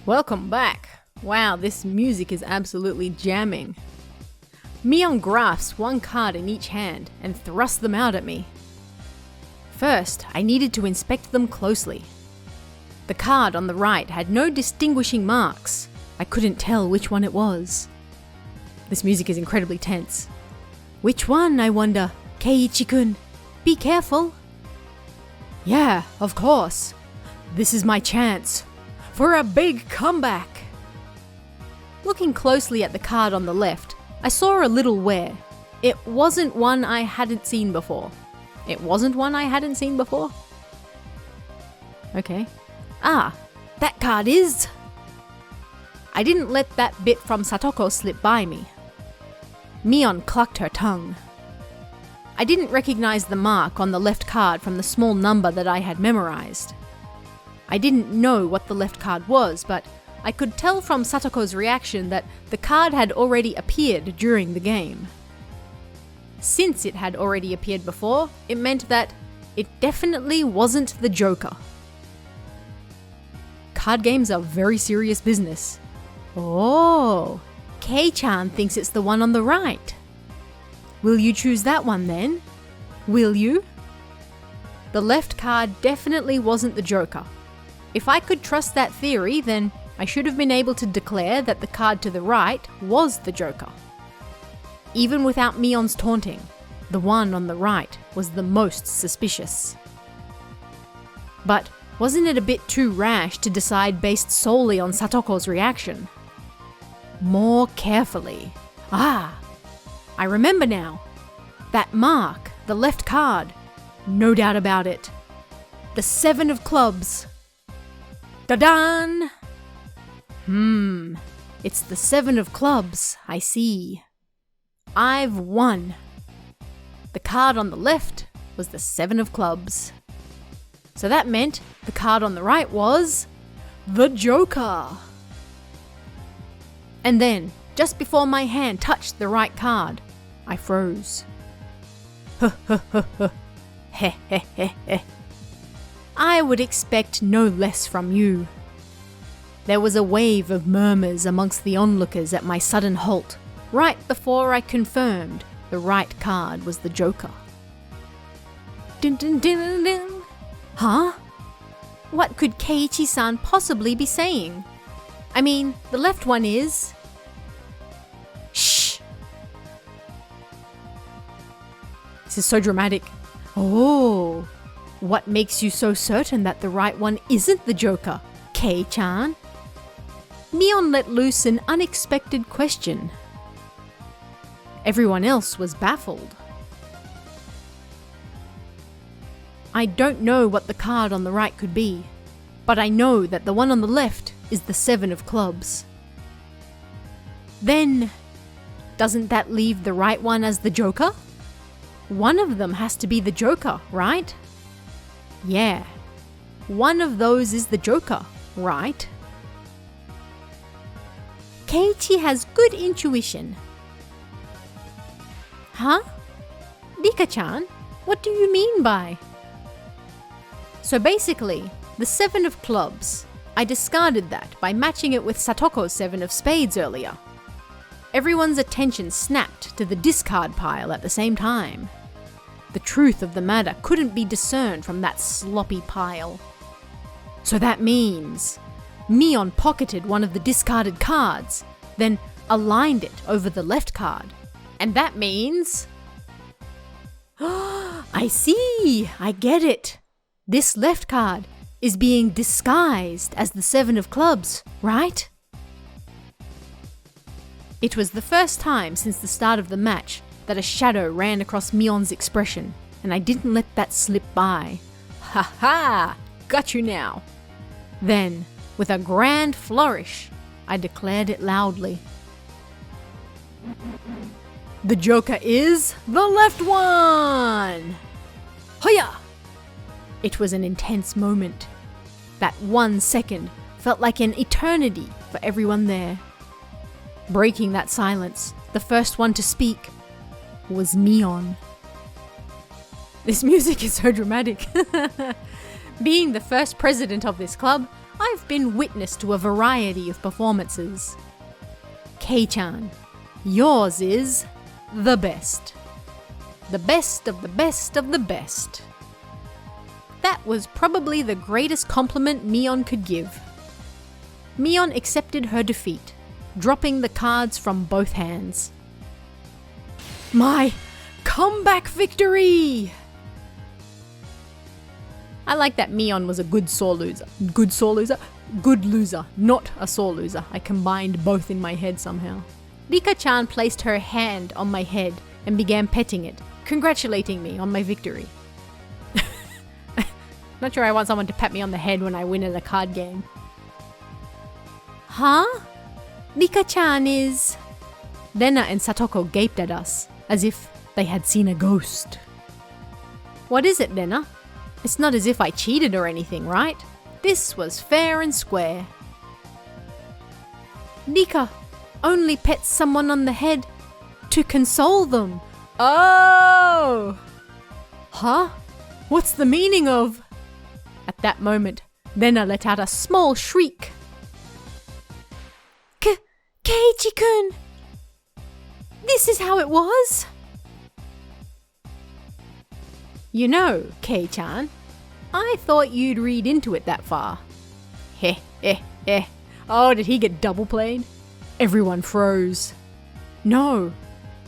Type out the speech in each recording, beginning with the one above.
Welcome back. Wow, this music is absolutely jamming. Mion grasps one card in each hand and thrusts them out at me. First, I needed to inspect them closely. The card on the right had no distinguishing marks. I couldn't tell which one it was. This music is incredibly tense. Which one, I wonder? Keiichi-kun, be careful. Yeah, of course. This is my chance for a big comeback. Looking closely at the card on the left, I saw a little wear. It wasn't one I hadn't seen before. Okay. That card is... I didn't let that bit from Satoko slip by me. Mion clucked her tongue. I didn't recognize the mark on the left card from the small number that I had memorized. I didn't know what the left card was, but I could tell from Satoko's reaction that the card had already appeared during the game. Since it had already appeared before, it meant that it definitely wasn't the Joker. Card games are very serious business. Oh, Kei-chan thinks it's the one on the right. Will you choose that one then? Will you? The left card definitely wasn't the Joker. If I could trust that theory, then I should have been able to declare that the card to the right was the Joker. Even without Mion's taunting, the one on the right was the most suspicious. But wasn't it a bit too rash to decide based solely on Satoko's reaction? More carefully. I remember now. That mark, the left card. No doubt about it. The 7 of clubs. Da-dan! It's the 7 of clubs, I see. I've won. The card on the left was the 7 of clubs. So that meant the card on the right was the Joker. And then, just before my hand touched the right card, I froze. I would expect no less from you. There was a wave of murmurs amongst the onlookers at my sudden halt, right before I confirmed the right card was the Joker. Dun dun dun dun dun. Huh? What could Keiichi-san possibly be saying? I mean, the left one is... Shh! This is so dramatic. Oh, what makes you so certain that the right one isn't the Joker, Kei-chan? Mion let loose an unexpected question. Everyone else was baffled. I don't know what the card on the right could be, but I know that the one on the left is the 7 of clubs. Then, doesn't that leave the right one as the Joker? One of them has to be the Joker, right? Yeah, one of those is the Joker, right? Keiichi has good intuition. Huh? Rika-chan, what do you mean by? So basically, the 7 of clubs, I discarded that by matching it with Satoko's 7 of spades earlier. Everyone's attention snapped to the discard pile at the same time. The truth of the matter couldn't be discerned from that sloppy pile. So that means Mion pocketed one of the discarded cards, then aligned it over the left card. And that means... I see! I get it! This left card is being disguised as the 7 of clubs, right? It was the first time since the start of the match that a shadow ran across Mion's expression, and I didn't let that slip by. Ha ha! Got you now! Then, with a grand flourish, I declared it loudly. The Joker is the left one! Hoya! It was an intense moment. That 1 second felt like an eternity for everyone there. Breaking that silence, the first one to speak was Mion. This music is so dramatic. Being the first president of this club, I've been witness to a variety of performances. Kei-chan, yours is the best. The best of the best of the best. That was probably the greatest compliment Mion could give. Mion accepted her defeat, dropping the cards from both hands. My comeback victory! I like that Mion was a good sore loser. Good loser, not a sore loser. I combined both in my head somehow. Rika-chan placed her hand on my head and began petting it, congratulating me on my victory. Not sure I want someone to pat me on the head when I win at a card game. Huh? Rika-chan is... Rena and Satoko gaped at us, as if they had seen a ghost. What is it, Rena? It's not as if I cheated or anything, right? This was fair and square. Rika only pets someone on the head to console them. Oh! Huh? What's the meaning of... At that moment, Rena let out a small shriek. Keiichi-kun! This is how it was? You know, Kei-chan, I thought you'd read into it that far. Heh. Oh, did he get double played? Everyone froze. No,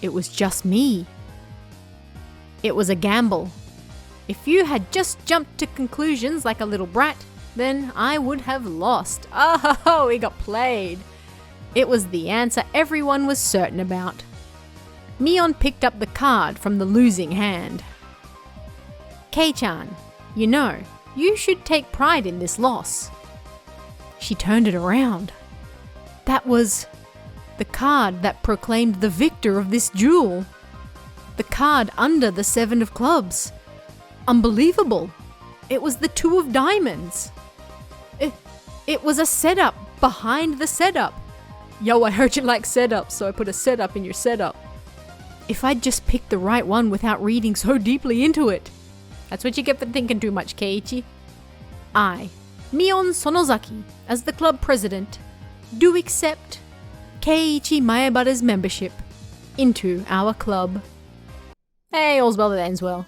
it was just me. It was a gamble. If you had just jumped to conclusions like a little brat, then I would have lost. Oh, he got played. It was the answer everyone was certain about. Mion picked up the card from the losing hand. Kei-chan, you know, you should take pride in this loss. She turned it around. That was the card that proclaimed the victor of this duel. The card under the 7 of clubs. Unbelievable. It was the 2 of diamonds. It was a setup behind the setup. Yo, I heard you like setups, so I put a setup in your setup. If I'd just picked the right one without reading so deeply into it. That's what you get for thinking too much, Keiichi. I, Mion Sonozaki, as the club president, do accept Keiichi Maebara's membership into our club. Hey, all's well that ends well.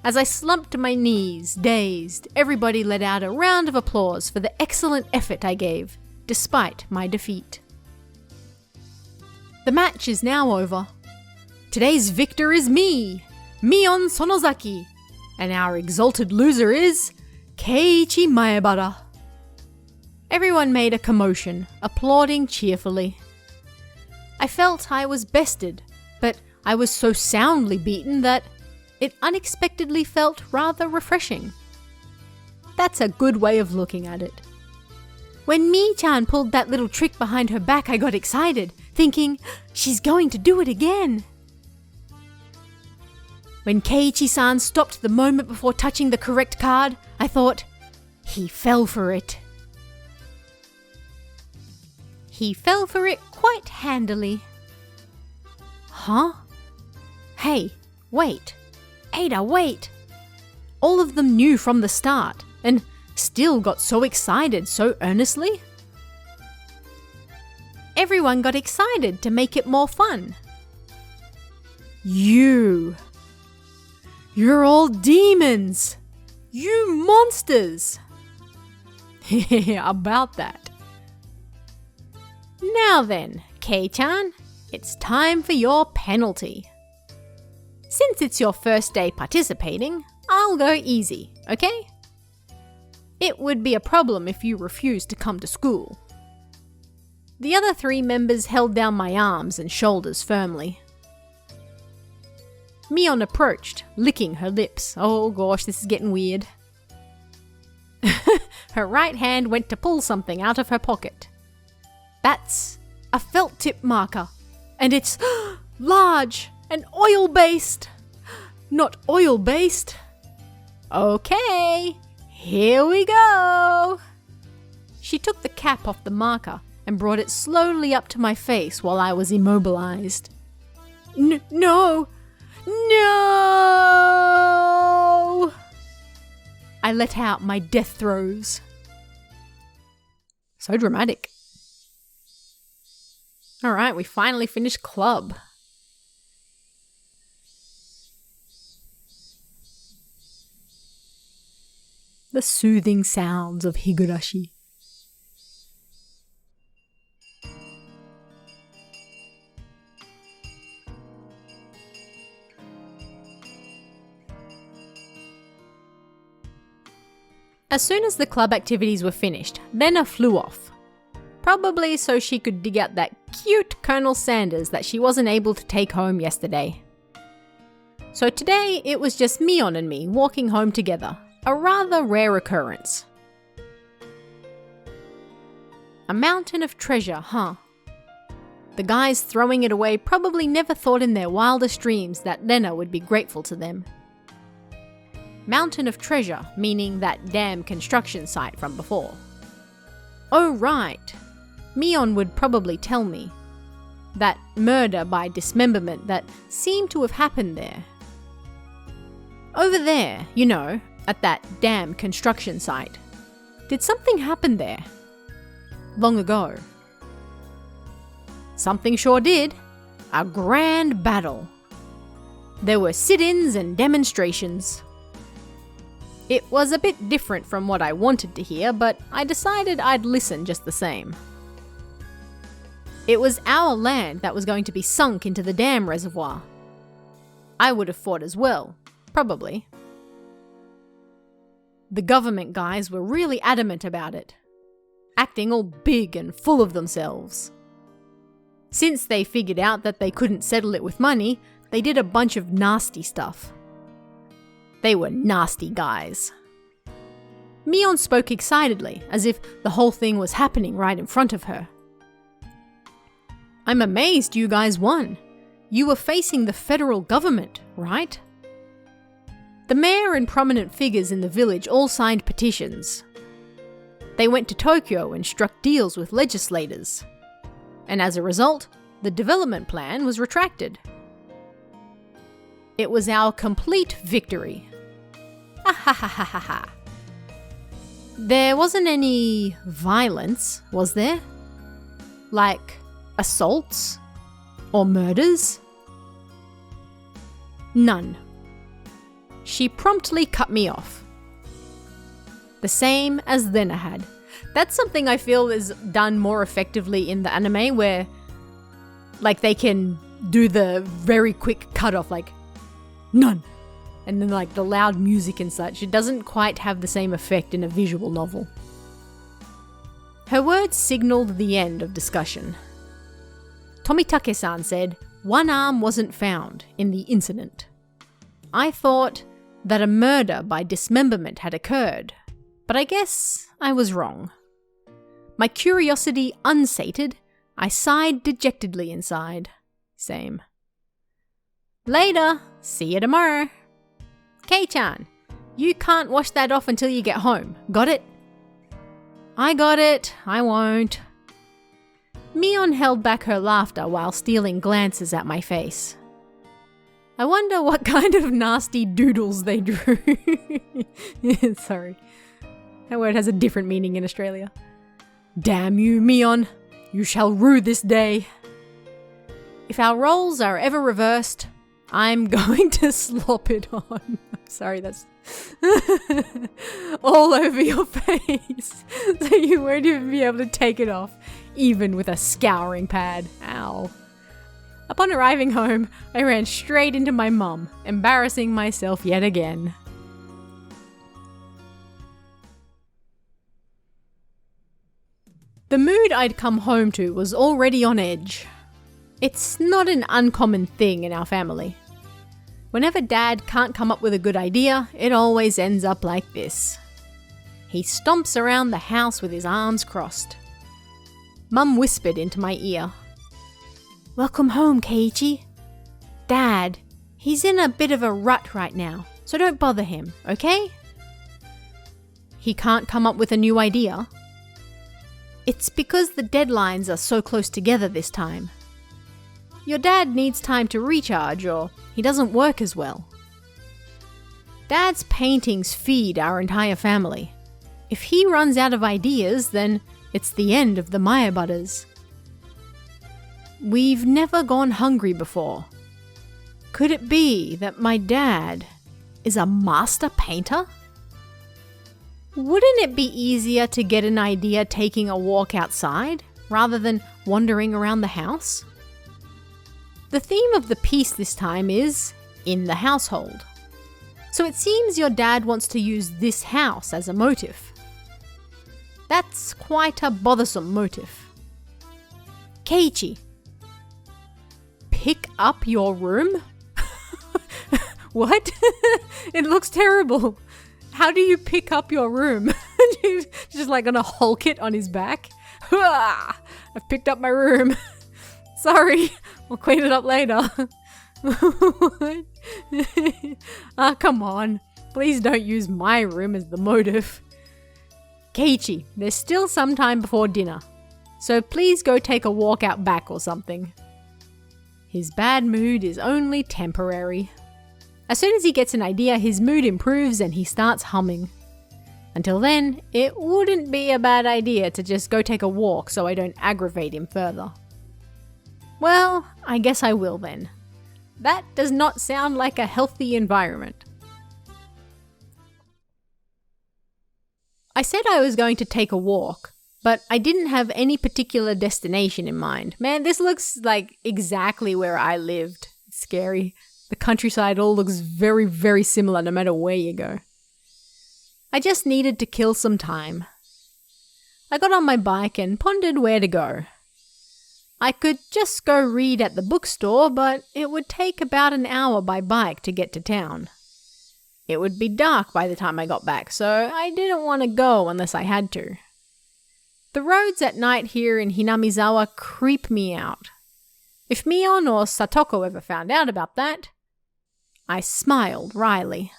As I slumped to my knees, dazed, everybody let out a round of applause for the excellent effort I gave, despite my defeat. The match is now over. Today's victor is me, Mion Sonozaki, and our exalted loser is Keiichi Maebara. Everyone made a commotion, applauding cheerfully. I felt I was bested, but I was so soundly beaten that it unexpectedly felt rather refreshing. That's a good way of looking at it. When Mi-chan pulled that little trick behind her back, I got excited, thinking, she's going to do it again. When Keiichi-san stopped the moment before touching the correct card, I thought, he fell for it. He fell for it quite handily. Huh? Hey, wait. Ada, wait. All of them knew from the start, and still got so excited so earnestly. Everyone got excited to make it more fun. You're all demons! You monsters! About that. Now then, Kei-chan, it's time for your penalty. Since it's your first day participating, I'll go easy, okay? It would be a problem if you refused to come to school. The other 3 members held down my arms and shoulders firmly. Mion approached, licking her lips. Oh gosh, this is getting weird. Her right hand went to pull something out of her pocket. That's a felt tip marker, and it's large and oil-based. Not oil-based. Okay, here we go. She took the cap off the marker and brought it slowly up to my face while I was immobilized. No! I let out my death throes. So dramatic. Alright, we finally finished club. The soothing sounds of Higurashi. As soon as the club activities were finished, Rena flew off. Probably so she could dig out that cute Colonel Sanders that she wasn't able to take home yesterday. So today it was just Mion and me walking home together, a rather rare occurrence. A mountain of treasure, huh? The guys throwing it away probably never thought in their wildest dreams that Rena would be grateful to them. Mountain of treasure, meaning that damn construction site from before. Oh right, Mion would probably tell me. That murder by dismemberment that seemed to have happened there. Over there, you know, at that damn construction site. Did something happen there? Long ago. Something sure did. A grand battle. There were sit-ins and demonstrations. It was a bit different from what I wanted to hear, but I decided I'd listen just the same. It was our land that was going to be sunk into the dam reservoir. I would have fought as well, probably. The government guys were really adamant about it, acting all big and full of themselves. Since they figured out that they couldn't settle it with money, they did a bunch of nasty stuff. They were nasty guys. Mion spoke excitedly, as if the whole thing was happening right in front of her. I'm amazed you guys won. You were facing the federal government, right? The mayor and prominent figures in the village all signed petitions. They went to Tokyo and struck deals with legislators. And as a result, the development plan was retracted. It was our complete victory. There wasn't any violence, was there? Like assaults? Or murders? None. She promptly cut me off. The same as Rena had. That's something I feel is done more effectively in the anime where like they can do the very quick cut off like none. And then like the loud music and such. It doesn't quite have the same effect in a visual novel. Her words signalled the end of discussion. Tomitake-san said one arm wasn't found in the incident. I thought that a murder by dismemberment had occurred, but I guess I was wrong. My curiosity unsated, I sighed dejectedly inside. Same. Later, see you tomorrow. Kei-chan, you can't wash that off until you get home, got it? I got it, I won't. Mion held back her laughter while stealing glances at my face. I wonder what kind of nasty doodles they drew. Sorry. That word has a different meaning in Australia. Damn you, Mion. You shall rue this day. If our roles are ever reversed, I'm going to slop it on. I'm sorry, that's all over your face. So you won't even be able to take it off, even with a scouring pad. Ow. Upon arriving home, I ran straight into my mum, embarrassing myself yet again. The mood I'd come home to was already on edge. It's not an uncommon thing in our family. Whenever Dad can't come up with a good idea, it always ends up like this. He stomps around the house with his arms crossed. Mum whispered into my ear. Welcome home, Keiichi. Dad, he's in a bit of a rut right now, so don't bother him, okay? He can't come up with a new idea? It's because the deadlines are so close together this time. Your dad needs time to recharge or he doesn't work as well. Dad's paintings feed our entire family. If he runs out of ideas, then It's the end of the Maya butters. We've never gone hungry before. Could it be that my dad is a master painter? Wouldn't it be easier to get an idea taking a walk outside rather than wandering around the house? The theme of the piece this time is in the household. So it seems your dad wants to use this house as a motive. That's quite a bothersome motive. Keiichi. Pick up your room? What? It looks terrible. How do you pick up your room? Just like gonna hulk it on his back? I've picked up my room. Sorry, I'll clean it up later. Come on. Please don't use my room as the motive. Keiichi, there's still some time before dinner, so please go take a walk out back or something. His bad mood is only temporary. As soon as he gets an idea, his mood improves and he starts humming. Until then, it wouldn't be a bad idea to just go take a walk so I don't aggravate him further. Well, I guess I will then. That does not sound like a healthy environment. I said I was going to take a walk, but I didn't have any particular destination in mind. Man, this looks like exactly where I lived. It's scary. The countryside all looks very, very similar no matter where you go. I just needed to kill some time. I got on my bike and pondered where to go. I could just go read at the bookstore, but it would take about an hour by bike to get to town. It would be dark by the time I got back, so I didn't want to go unless I had to. The roads at night here in Hinamizawa creep me out. If Mion or Satoko ever found out about that... I smiled wryly.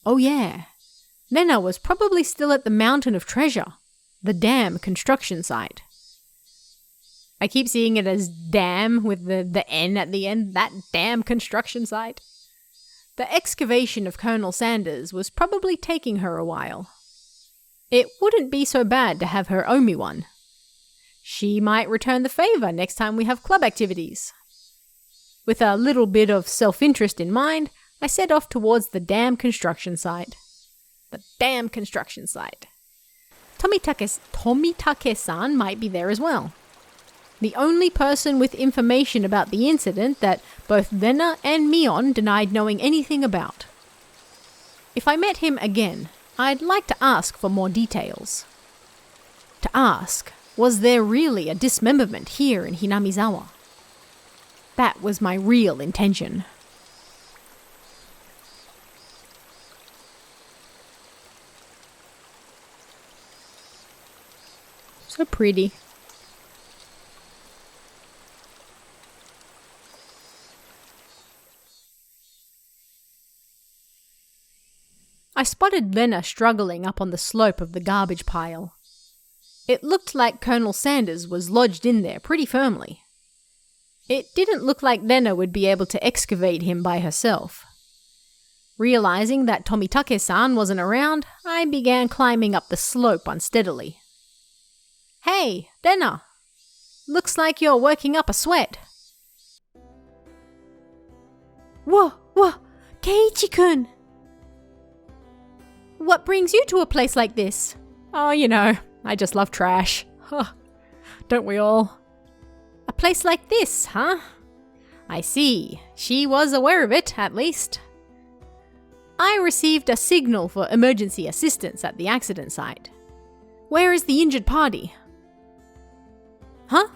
Oh yeah, Rena was probably still at the Mountain of Treasure, the dam construction site. I keep seeing it as dam with the N at the end, that damn construction site. The excavation of Colonel Sanders was probably taking her a while. It wouldn't be so bad to have her owe me one. She might return the favour next time we have club activities. With a little bit of self-interest in mind, I set off towards the damn construction site. The damn construction site. Tomitake-san might be there as well. The only person with information about the incident that both Rena and Mion denied knowing anything about. If I met him again, I'd like to ask for more details. To ask, was there really a dismemberment here in Hinamizawa? That was my real intention. So pretty. I spotted Rena struggling up on the slope of the garbage pile. It looked like Colonel Sanders was lodged in there pretty firmly. It didn't look like Rena would be able to excavate him by herself. Realizing that Tomitake-san wasn't around, I began climbing up the slope unsteadily. Hey, Rena! Looks like you're working up a sweat. Whoa, Keiichi-kun! What brings you to a place like this? Oh, you know, I just love trash. Huh. Don't we all? A place like this, huh? I see. She was aware of it, at least. I received a signal for emergency assistance at the accident site. Where is the injured party? Huh?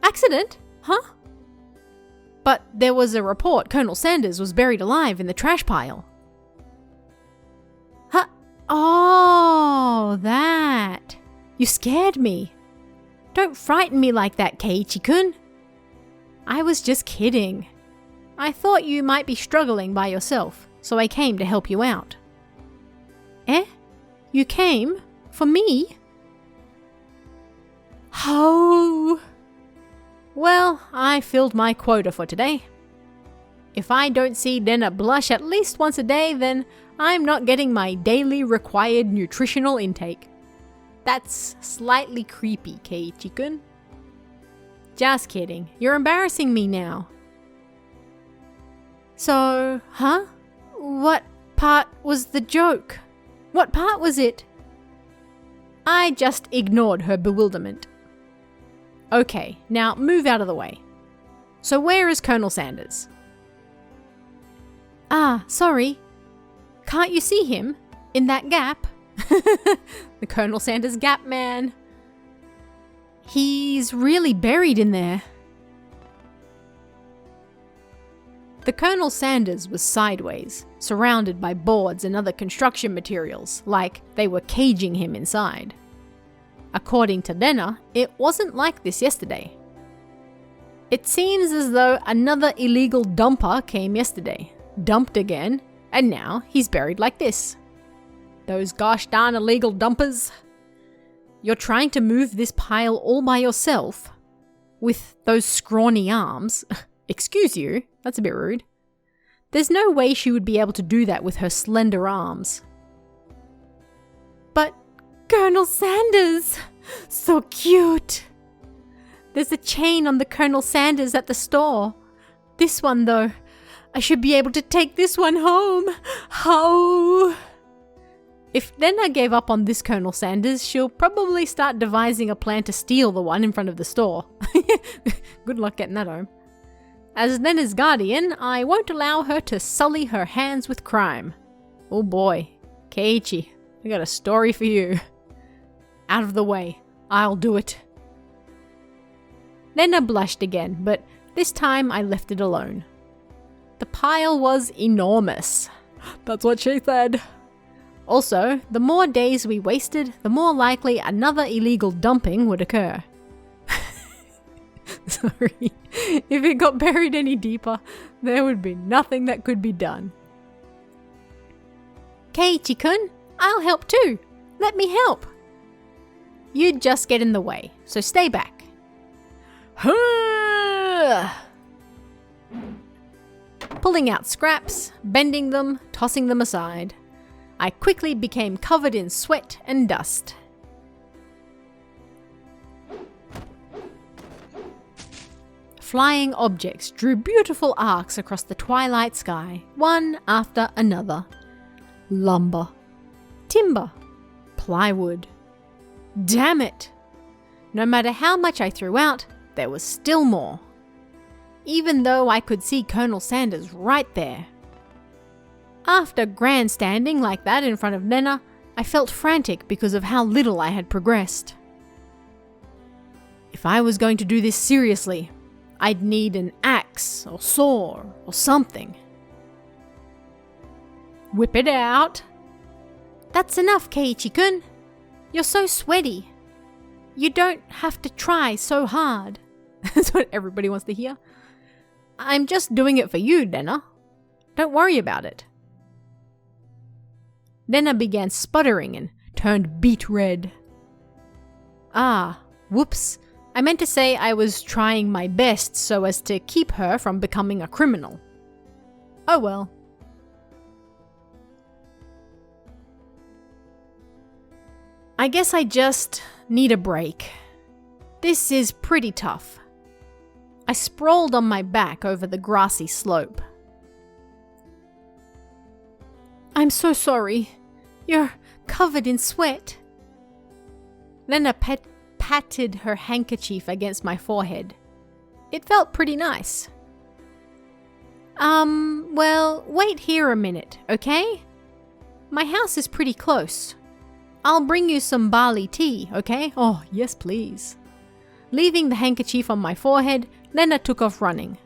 Accident? Huh? But there was a report Colonel Sanders was buried alive in the trash pile. Huh? Oh, that. You scared me. Don't frighten me like that, Keiichi-kun. I was just kidding. I thought you might be struggling by yourself, so I came to help you out. Eh? You came? For me? Oh. Well, I filled my quota for today. If I don't see Rena blush at least once a day, then I'm not getting my daily required nutritional intake. That's slightly creepy, Keiichi-kun. Just kidding. You're embarrassing me now. So, huh? What part was the joke? What part was it? I just ignored her bewilderment. Okay, now move out of the way. So where is Colonel Sanders? Ah, sorry. Can't you see him? In that gap? The Colonel Sanders gap man. He's really buried in there. The Colonel Sanders was sideways, surrounded by boards and other construction materials, like they were caging him inside. According to Rena, it wasn't like this yesterday. It seems as though another illegal dumper came yesterday, dumped again, and now he's buried like this. Those gosh darn illegal dumpers. You're trying to move this pile all by yourself? With those scrawny arms? Excuse you, that's a bit rude. There's no way she would be able to do that with her slender arms. But Colonel Sanders! So cute! There's a chain on the Colonel Sanders at the store. This one though, I should be able to take this one home. How? If Rena gave up on this Colonel Sanders, she'll probably start devising a plan to steal the one in front of the store. Good luck getting that home. As Rena's guardian, I won't allow her to sully her hands with crime. Oh boy, Keiichi, I got a story for you. Out of the way, I'll do it. Rena blushed again, but this time I left it alone. The pile was enormous. That's what she said. Also, the more days we wasted, the more likely another illegal dumping would occur. Sorry. If it got buried any deeper, there would be nothing that could be done. Keiichi-kun, I'll help too. Let me help. You'd just get in the way, so stay back. Pulling out scraps, bending them, tossing them aside. I quickly became covered in sweat and dust. Flying objects drew beautiful arcs across the twilight sky, one after another. Lumber, timber, plywood. Damn it! No matter how much I threw out, there was still more. Even though I could see Colonel Sanders right there. After grandstanding like that in front of Rena, I felt frantic because of how little I had progressed. If I was going to do this seriously, I'd need an axe or saw or something. Whip it out. That's enough, Keiichi-kun. You're so sweaty. You don't have to try so hard. That's what everybody wants to hear. I'm just doing it for you, Rena. Don't worry about it. Rena began sputtering and turned beet red. Ah, whoops. I meant to say I was trying my best so as to keep her from becoming a criminal. Oh well. I guess I just need a break. This is pretty tough. I sprawled on my back over the grassy slope. I'm so sorry. You're covered in sweat. Rena patted her handkerchief against my forehead. It felt pretty nice. Well, wait here a minute, okay? My house is pretty close. I'll bring you some barley tea, okay? Oh, yes, please. Leaving the handkerchief on my forehead, Rena took off running.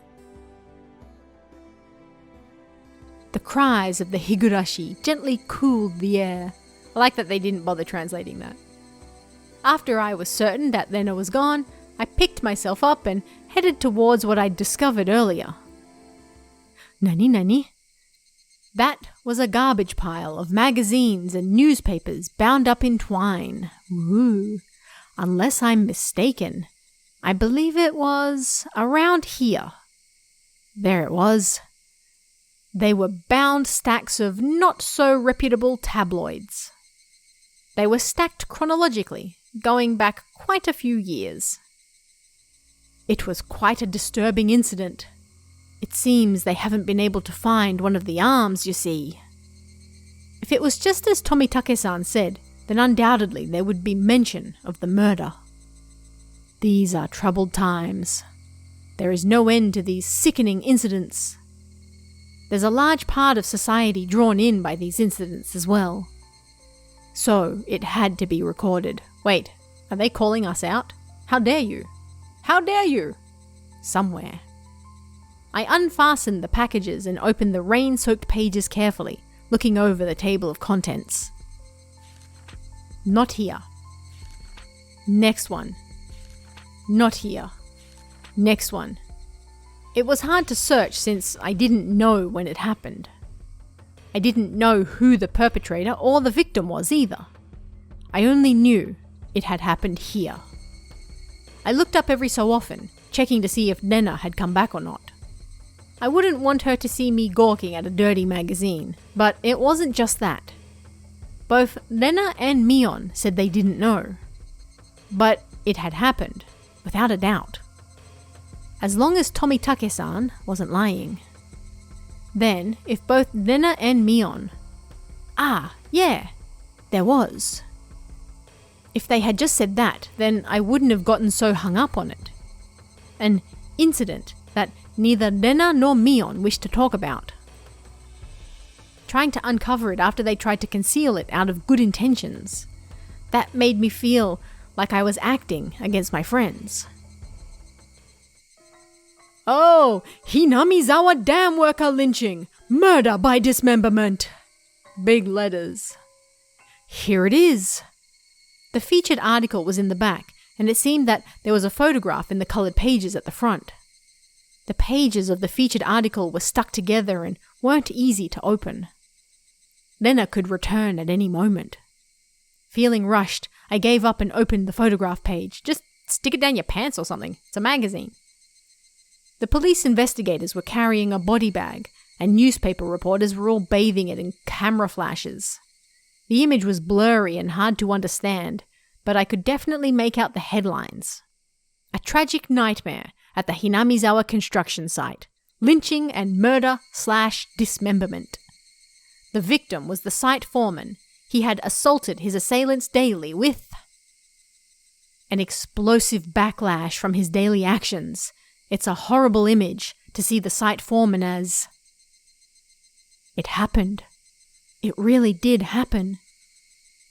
The cries of the Higurashi gently cooled the air. I like that they didn't bother translating that. After I was certain that Rena was gone, I picked myself up and headed towards what I'd discovered earlier. Nani? That was a garbage pile of magazines and newspapers bound up in twine. Ooh, unless I'm mistaken. I believe it was around here. There it was. They were bound stacks of not so reputable tabloids. They were stacked chronologically, going back quite a few years. It was quite a disturbing incident. It seems they haven't been able to find one of the arms, you see. If it was just as Tomitake-san said, then undoubtedly there would be mention of the murder. These are troubled times. There is no end to these sickening incidents. There's a large part of society drawn in by these incidents as well. So it had to be recorded. Wait, are they calling us out? How dare you? How dare you? Somewhere. I unfastened the packages and opened the rain-soaked pages carefully, looking over the table of contents. Not here. Next one. Not here. Next one. It was hard to search since I didn't know when it happened. I didn't know who the perpetrator or the victim was either. I only knew it had happened here. I looked up every so often, checking to see if Rena had come back or not. I wouldn't want her to see me gawking at a dirty magazine, but it wasn't just that. Both Rena and Mion said they didn't know. But it had happened, without a doubt. As long as Tomitake-san wasn't lying. Then, if both Rena and Mion... yeah, there was. If they had just said that, then I wouldn't have gotten so hung up on it. An incident that neither Rena nor Mion wished to talk about. Trying to uncover it after they tried to conceal it out of good intentions. That made me feel like I was acting against my friends. Oh, Hinamizawa dam worker lynching! Murder by dismemberment! Big letters. Here it is. The featured article was in the back, and it seemed that there was a photograph in the coloured pages at the front. The pages of the featured article were stuck together and weren't easy to open. Rena could return at any moment. Feeling rushed, I gave up and opened the photograph page. Just stick it down your pants or something. It's a magazine. The police investigators were carrying a body bag, and newspaper reporters were all bathing it in camera flashes. The image was blurry and hard to understand, but I could definitely make out the headlines. A tragic nightmare at the Hinamizawa construction site. Lynching and murder/dismemberment. The victim was the site foreman. He had assaulted his assailants daily with an explosive backlash from his daily actions. It's a horrible image to see the site foreman as... It happened. It really did happen.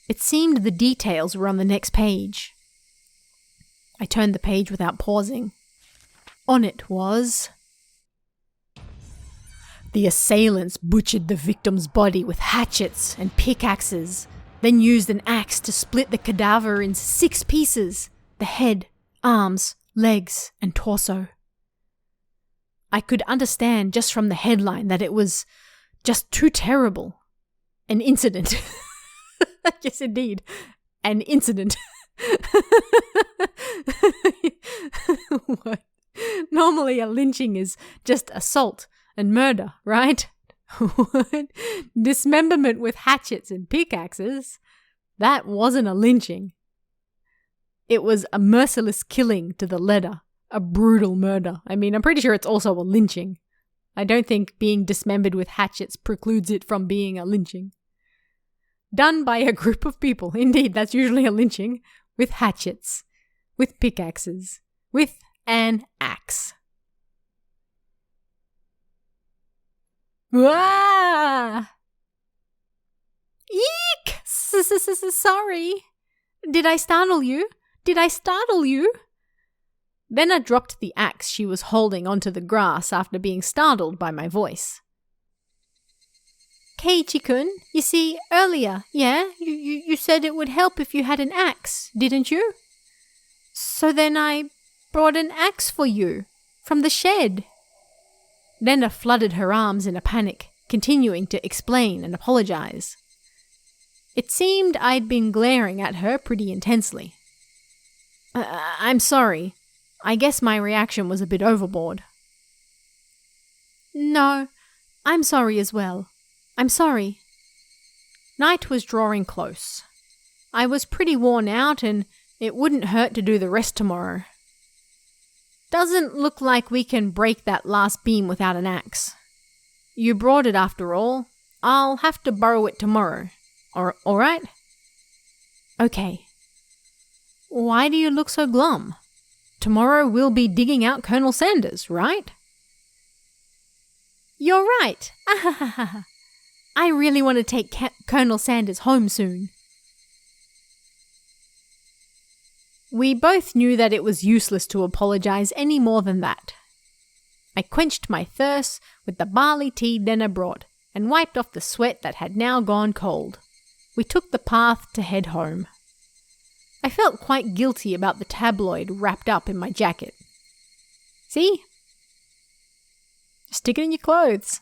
It seemed the details were on the next page. I turned the page without pausing. On it was... The assailants butchered the victim's body with hatchets and pickaxes, then used an axe to split the cadaver in 6 pieces, the head, arms, legs, and torso. I could understand just from the headline that it was just too terrible. An incident. Yes, indeed. An incident. What? Normally a lynching is just assault and murder, right? What? Dismemberment with hatchets and pickaxes? That wasn't a lynching. It was a merciless killing to the letter. A brutal murder. I mean, I'm pretty sure it's also a lynching. I don't think being dismembered with hatchets precludes it from being a lynching. Done by a group of people. Indeed, that's usually a lynching. With hatchets. With pickaxes. With an axe. Ah! Eek! Sorry. Did I startle you? Did I startle you? Rena dropped the axe she was holding onto the grass after being startled by my voice. Keiichi-kun, you see, earlier, you said it would help if you had an axe, didn't you? So then I brought an axe for you, from the shed. Rena flooded her arms in a panic, continuing to explain and apologize. It seemed I'd been glaring at her pretty intensely. I'm sorry. I guess my reaction was a bit overboard. No, I'm sorry as well. I'm sorry. Night was drawing close. I was pretty worn out and it wouldn't hurt to do the rest tomorrow. Doesn't look like we can break that last beam without an axe. You brought it after all. I'll have to borrow it tomorrow. All right? Okay. Why do you look so glum? Tomorrow we'll be digging out Colonel Sanders, right? You're right. I really want to take Colonel Sanders home soon. We both knew that it was useless to apologize any more than that. I quenched my thirst with the barley tea Rena brought and wiped off the sweat that had now gone cold. We took the path to head home. I felt quite guilty about the tabloid wrapped up in my jacket. See? Stick it in your clothes.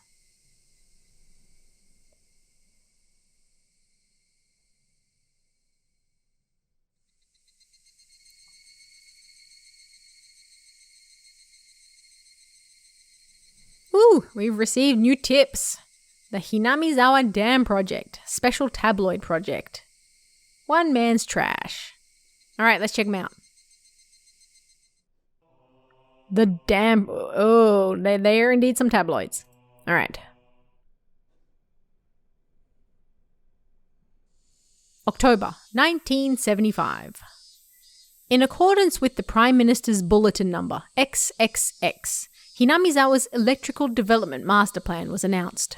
Ooh, we've received new tips. The Hinamizawa Dam Project, special tabloid project. One man's trash. Alright, let's check them out. The dam... Oh, they are indeed some tabloids. Alright. October 1975. In accordance with the Prime Minister's Bulletin Number XXX, Hinamizawa's Electrical Development Master Plan was announced.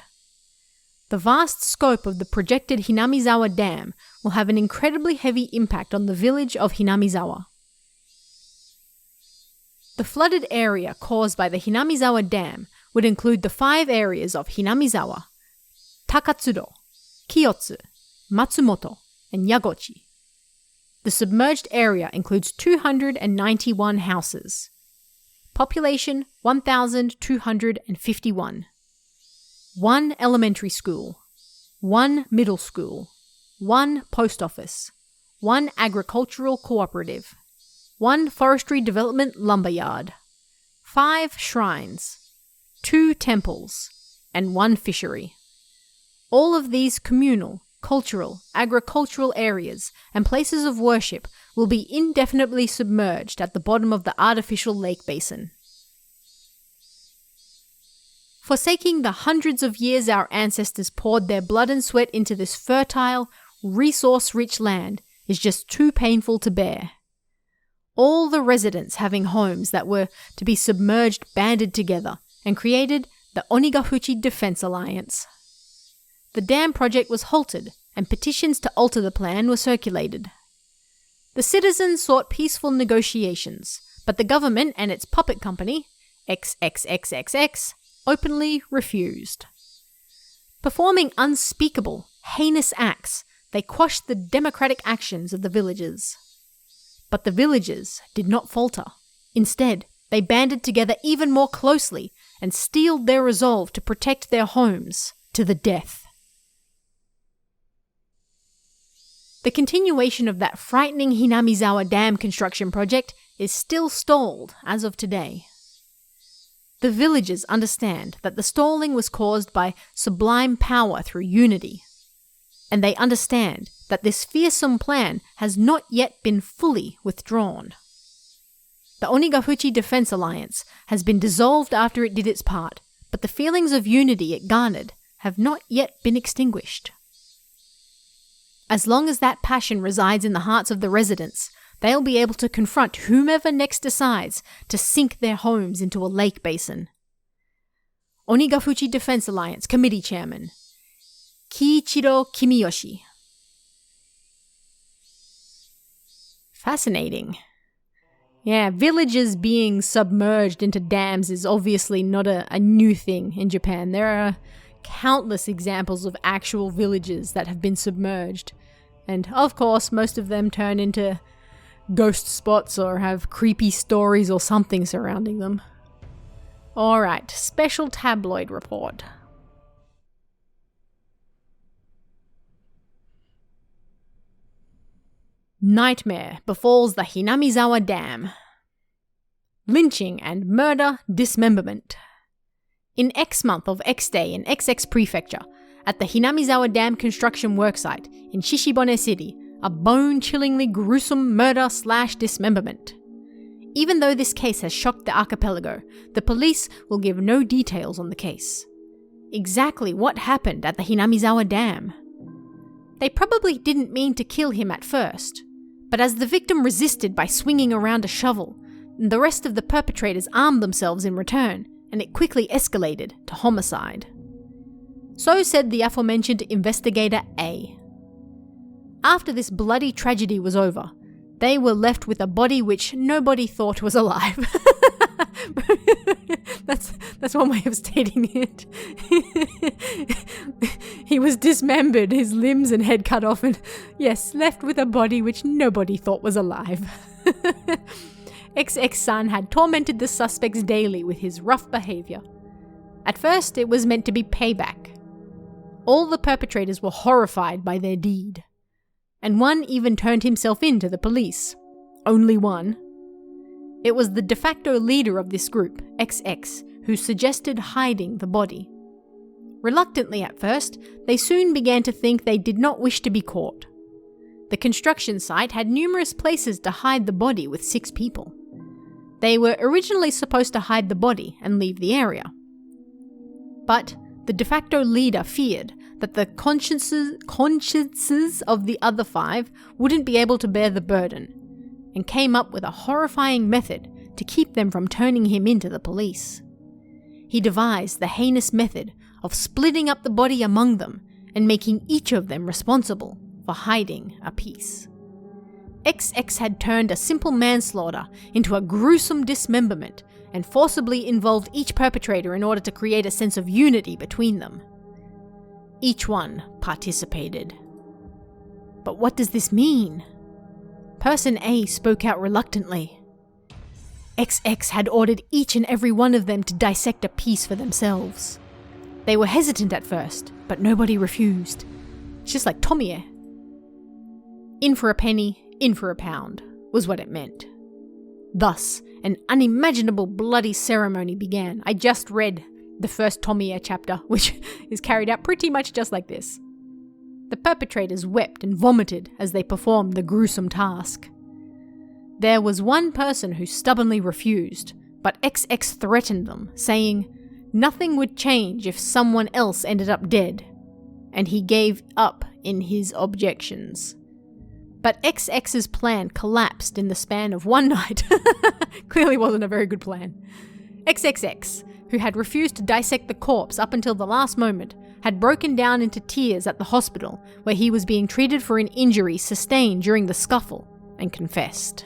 The vast scope of the projected Hinamizawa Dam will have an incredibly heavy impact on the village of Hinamizawa. The flooded area caused by the Hinamizawa Dam would include the 5 areas of Hinamizawa, Takatsuro, Kiyotsu, Matsumoto, and Yagochi. The submerged area includes 291 houses. Population 1,251. 1 elementary school, 1 middle school, 1 post office, 1 agricultural cooperative, 1 forestry development lumberyard, 5 shrines, 2 temples, and 1 fishery. All of these communal, cultural, agricultural areas and places of worship will be indefinitely submerged at the bottom of the artificial lake basin. Forsaking the hundreds of years our ancestors poured their blood and sweat into this fertile, resource-rich land is just too painful to bear. All the residents having homes that were to be submerged banded together and created the Onikakushi Defense Alliance. The dam project was halted and petitions to alter the plan were circulated. The citizens sought peaceful negotiations, but the government and its puppet company, XXXXX, openly refused. Performing unspeakable, heinous acts, they quashed the democratic actions of the villagers. But the villagers did not falter. Instead, they banded together even more closely and steeled their resolve to protect their homes to the death. The continuation of that frightening Hinamizawa Dam construction project is still stalled as of today. The villagers understand that the stalling was caused by sublime power through unity, and they understand that this fearsome plan has not yet been fully withdrawn. The Onikakushi Defense Alliance has been dissolved after it did its part, but the feelings of unity it garnered have not yet been extinguished. As long as that passion resides in the hearts of the residents, they'll be able to confront whomever next decides to sink their homes into a lake basin. Onikakushi Defense Alliance Committee Chairman, Kiichiro Kimiyoshi. Fascinating. Yeah, villages being submerged into dams is obviously not a new thing in Japan. There are countless examples of actual villages that have been submerged. And of course, most of them turn into ghost spots or have creepy stories or something surrounding them. Alright, special tabloid report. Nightmare befalls the Hinamizawa Dam. Lynching and murder dismemberment. In X month of X day in XX Prefecture, at the Hinamizawa Dam construction worksite in Shishibone City, a bone-chillingly gruesome murder/dismemberment. Even though this case has shocked the archipelago, the police will give no details on the case. Exactly what happened at the Hinamizawa Dam? They probably didn't mean to kill him at first, but as the victim resisted by swinging around a shovel, the rest of the perpetrators armed themselves in return, and it quickly escalated to homicide. So said the aforementioned investigator A. After this bloody tragedy was over, they were left with a body which nobody thought was alive. That's one way of stating it. He was dismembered, his limbs and head cut off, and yes, left with a body which nobody thought was alive. XX-san had tormented the suspects daily with his rough behavior. At first, it was meant to be payback. All the perpetrators were horrified by their deed, and one even turned himself in to the police. Only one. It was the de facto leader of this group, XX, who suggested hiding the body. Reluctantly at first, they soon began to think they did not wish to be caught. The construction site had numerous places to hide the body with 6 people. They were originally supposed to hide the body and leave the area. But the de facto leader feared that the consciences of the other 5 wouldn't be able to bear the burden, and came up with a horrifying method to keep them from turning him into the police. He devised the heinous method of splitting up the body among them and making each of them responsible for hiding a piece. XX had turned a simple manslaughter into a gruesome dismemberment and forcibly involved each perpetrator in order to create a sense of unity between them. Each one participated. But what does this mean? Person A spoke out reluctantly. XX had ordered each and every one of them to dissect a piece for themselves. They were hesitant at first, but nobody refused. It's just like Tomie. In for a penny, in for a pound, was what it meant. Thus, an unimaginable bloody ceremony began. I just read the first Tomie chapter, which is carried out pretty much just like this. The perpetrators wept and vomited as they performed the gruesome task. There was one person who stubbornly refused, but XX threatened them, saying nothing would change if someone else ended up dead, and he gave up in his objections. But XX's plan collapsed in the span of one night. Clearly wasn't a very good plan. XXX, who had refused to dissect the corpse up until the last moment, had broken down into tears at the hospital where he was being treated for an injury sustained during the scuffle, and confessed.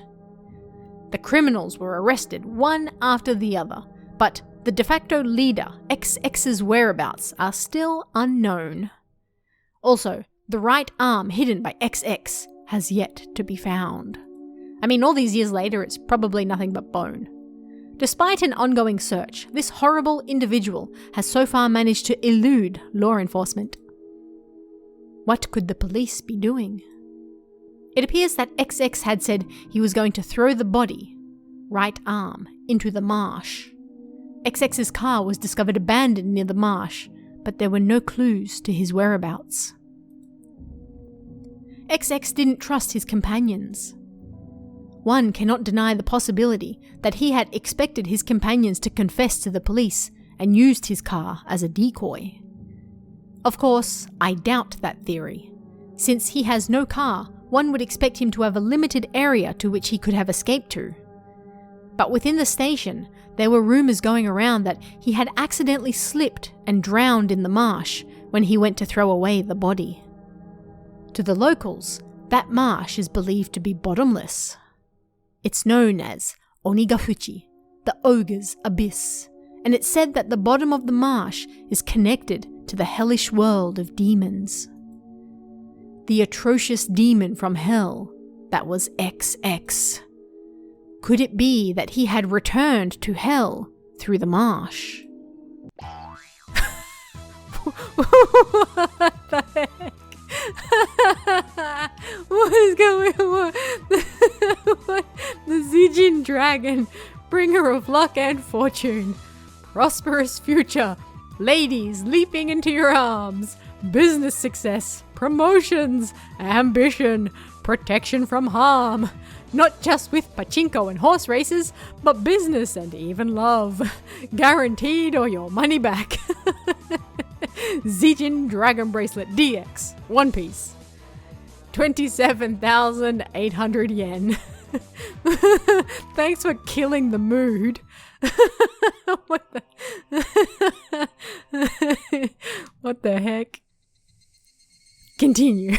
The criminals were arrested one after the other, but the de facto leader, XX's whereabouts, are still unknown. Also, the right arm hidden by XX has yet to be found. I mean, all these years later, it's probably nothing but bone. Despite an ongoing search, this horrible individual has so far managed to elude law enforcement. What could the police be doing? It appears that XX had said he was going to throw the body, right arm, into the marsh. XX's car was discovered abandoned near the marsh, but there were no clues to his whereabouts. XX didn't trust his companions. One cannot deny the possibility that he had expected his companions to confess to the police and used his car as a decoy. Of course, I doubt that theory. Since he has no car, one would expect him to have a limited area to which he could have escaped to. But within the station, there were rumors going around that he had accidentally slipped and drowned in the marsh when he went to throw away the body. To the locals, that marsh is believed to be bottomless. It's known as Onikakushi, the ogre's abyss, and it's said that the bottom of the marsh is connected to the hellish world of demons. The atrocious demon from hell that was XX. Could it be that he had returned to hell through the marsh? What the heck? What is going on? The Zijin dragon, bringer of luck and fortune, prosperous future, ladies leaping into your arms, business success, promotions, ambition, protection from harm. Not just with pachinko and horse races, but business and even love. Guaranteed or your money back. Zijin Dragon Bracelet DX, one piece. 27,800 yen. Thanks for killing the mood. What the heck? Continue.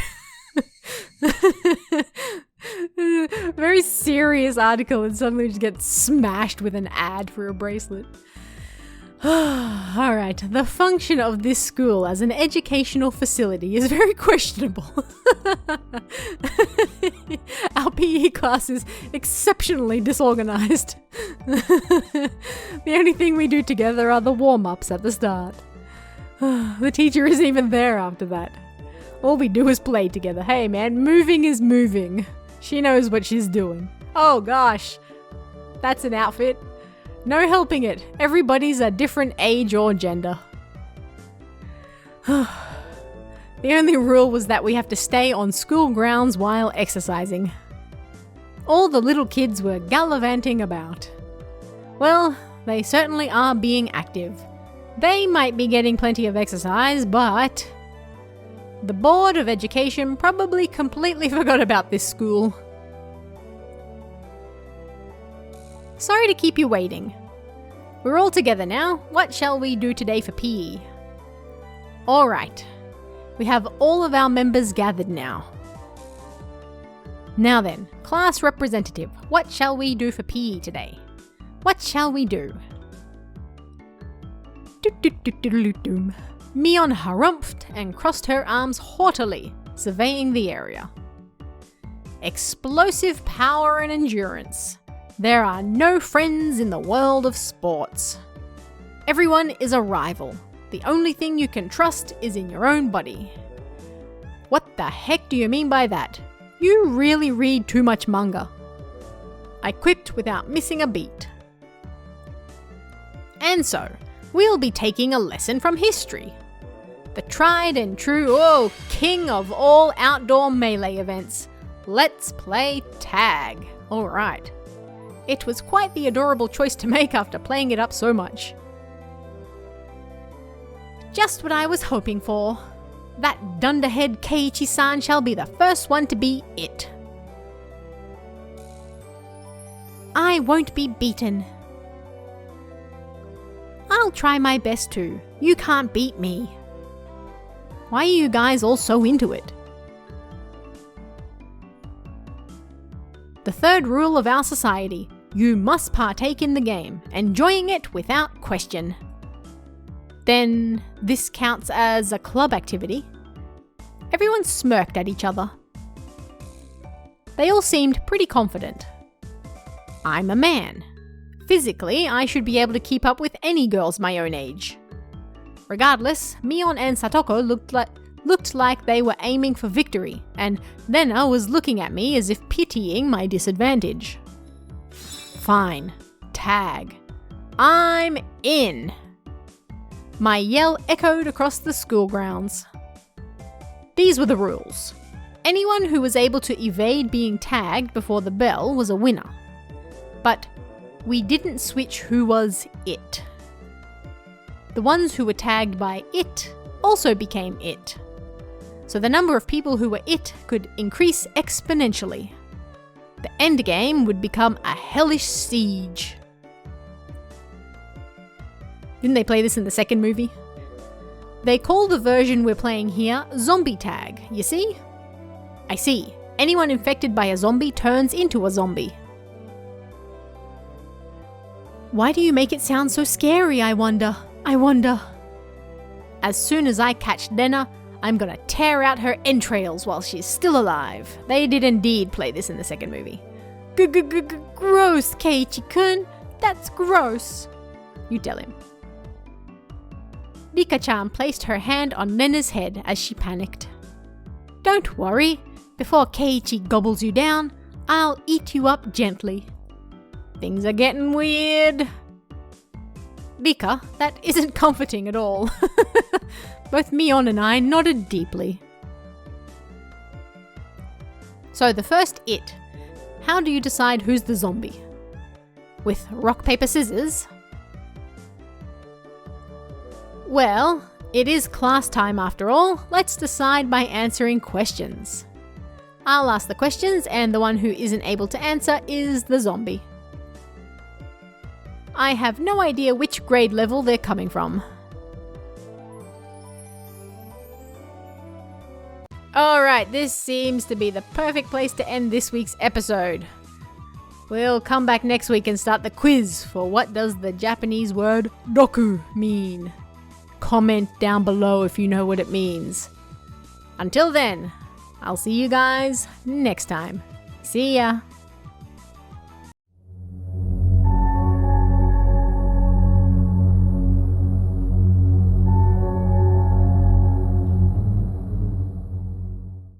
Very serious article and suddenly just gets smashed with an ad for a bracelet. Alright, the function of this school as an educational facility is very questionable. Our PE class is exceptionally disorganized. The only thing we do together are the warm-ups at the start. The teacher isn't even there after that. All we do is play together. Hey man, moving is moving. She knows what she's doing. Oh gosh, that's an outfit. No helping it. Everybody's a different age or gender. The only rule was that we have to stay on school grounds while exercising. All the little kids were gallivanting about. Well, they certainly are being active. They might be getting plenty of exercise, but the Board of Education probably completely forgot about this school. Sorry to keep you waiting. We're all together now. What shall we do today for PE? Alright. We have all of our members gathered now. Now then, class representative, what shall we do for PE today? What shall we do? Mion harumphed and crossed her arms haughtily, surveying the area. Explosive power and endurance. There are no friends in the world of sports. Everyone is a rival. The only thing you can trust is in your own body. What the heck do you mean by that? You really read too much manga. I quipped without missing a beat. And so, we'll be taking a lesson from history. The tried and true, king of all outdoor melee events. Let's play tag. Alright. It was quite the adorable choice to make after playing it up so much. Just what I was hoping for. That dunderhead Keiichi-san shall be the first one to be it. I won't be beaten. I'll try my best too. You can't beat me. Why are you guys all so into it? The third rule of our society. You must partake in the game, enjoying it without question. Then this counts as a club activity. Everyone smirked at each other. They all seemed pretty confident. I'm a man. Physically, I should be able to keep up with any girls my own age. Regardless, Mion and Satoko looked like they were aiming for victory, and Rena was looking at me as if pitying my disadvantage. Fine. Tag. I'm in. My yell echoed across the school grounds. These were the rules. Anyone who was able to evade being tagged before the bell was a winner. But we didn't switch who was it. The ones who were tagged by it also became it. So the number of people who were it could increase exponentially. The endgame would become a hellish siege. Didn't they play this in the second movie? They call the version we're playing here zombie tag, you see? I see. Anyone infected by a zombie turns into a zombie. Why do you make it sound so scary, I wonder? As soon as I catch Rena, I'm gonna tear out her entrails while she's still alive. They did indeed play this in the second movie. Gross, Keiichi-kun. That's gross. You tell him. Rika-chan placed her hand on Rena's head as she panicked. Don't worry. Before Keiichi gobbles you down, I'll eat you up gently. Things are getting weird. Bika, that isn't comforting at all. Both Mion and I nodded deeply. So the first it. How do you decide who's the zombie? With rock, paper, scissors? Well, it is class time after all. Let's decide by answering questions. I'll ask the questions and the one who isn't able to answer is the zombie. I have no idea which grade level they're coming from. Alright, this seems to be the perfect place to end this week's episode. We'll come back next week and start the quiz for what does the Japanese word doku mean. Comment down below if you know what it means. Until then, I'll see you guys next time. See ya!